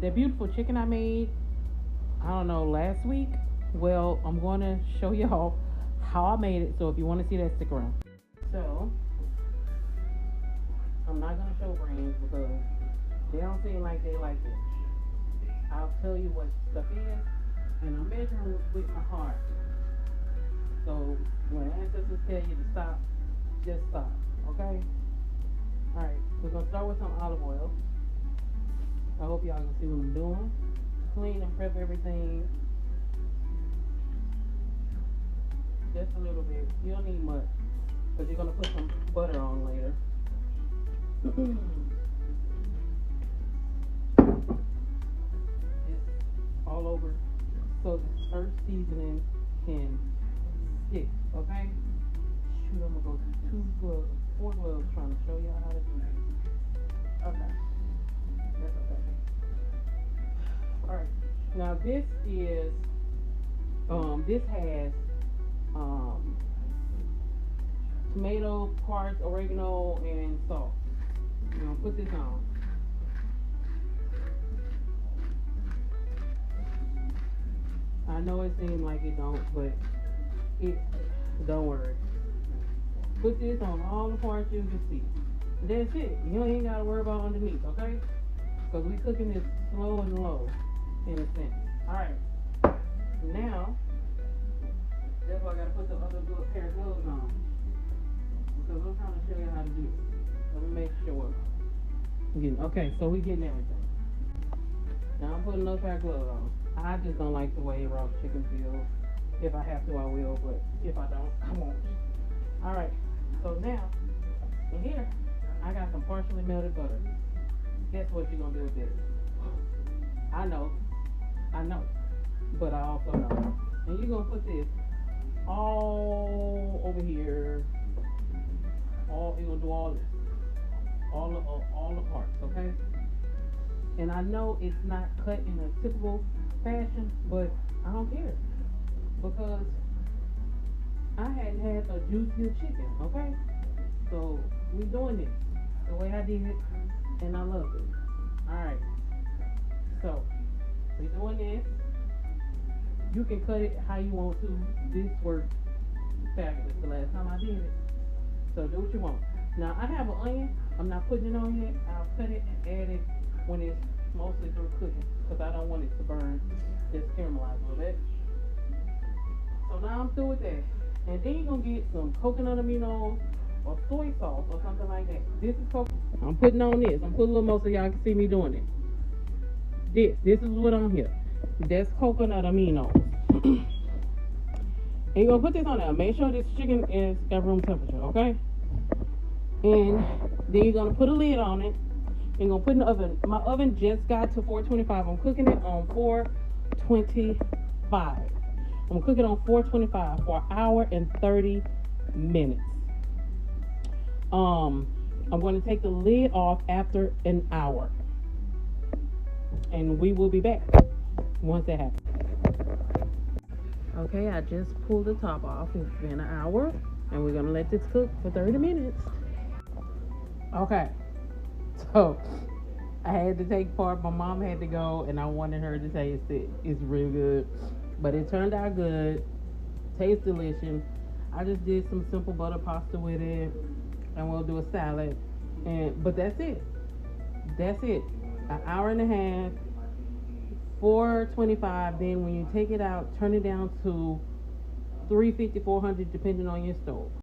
that beautiful chicken I made, I don't know, last week. Well, I'm going to show y'all how I made it. So if you want to see that, stick around. So I'm not going to show brands because they don't seem like they like it. I'll tell you what stuff is, and I'm measuring with my heart. So when ancestors tell you to stop, just stop, okay? Alright, we're going to start with some olive oil. I hope y'all can see what I'm doing. Clean and prep everything. Just a little bit. You don't need much, because you're going to put some butter on later. It's all over, so this earth seasoning can stick, okay? Shoot, I'm going to go through 4 gloves trying to show y'all how to do this. Okay. That's okay. Alright. Now this is, this has, tomato, parts, oregano, and salt. I'm gonna put this on. I know it seems like it don't, but don't worry. Put this on all the parts you can see. That's it. You ain't gotta worry about underneath, okay? Because we cooking this slow and low, in a sense. Alright. Now, that's why I gotta put the other pair of gloves on. Because I'm trying to show you how to do it. Let me make sure. Okay, so we getting everything. Now I'm putting another pair of gloves on. I just don't like the way raw chicken feels. If I have to, I will, but if I don't, I won't. Alright, so now, in here, I got some partially melted butter. Guess what you're gonna do with this? I know, but I also know. And you're gonna put this all over here. You're gonna do all this. All the parts, okay? And I know it's not cut in a typical fashion, but I don't care. Because I hadn't had a juicier chicken, okay? So we doing this the way I did it, and I love it. Alright. So we doing this. You can cut it how you want to. This worked fabulous the last time I did it. So do what you want. Now I have an onion. I'm not putting it on yet. I'll cut it and add it when it's mostly through cooking, because I don't want it to burn. Just caramelize a little bit. So now I'm through with that. And then you're going to get some coconut aminos or soy sauce or something like that. This is coconut. I'm putting on this. I'm putting a little more so y'all can see me doing it. This is what I'm here. That's coconut aminos. And you're going to put this on there. Make sure this chicken is at room temperature, okay? And then you're going to put a lid on it. And you're going to put it in the oven. My oven just got to 425. I'm cooking it on 425. I'm going to cook it on 425 for an hour and 30 minutes. I'm going to take the lid off after an hour. And we will be back once that happens. Okay, I just pulled the top off. It's been an hour. And we're going to let this cook for 30 minutes. Okay. So, I had to take part. My mom had to go, and I wanted her to taste it. It's real good. But it turned out good. Tastes delicious. I just did some simple butter pasta with it. And we'll do a salad. But that's it. That's it. An hour and a half. 425. Then when you take it out, turn it down to 350, 400, depending on your stove.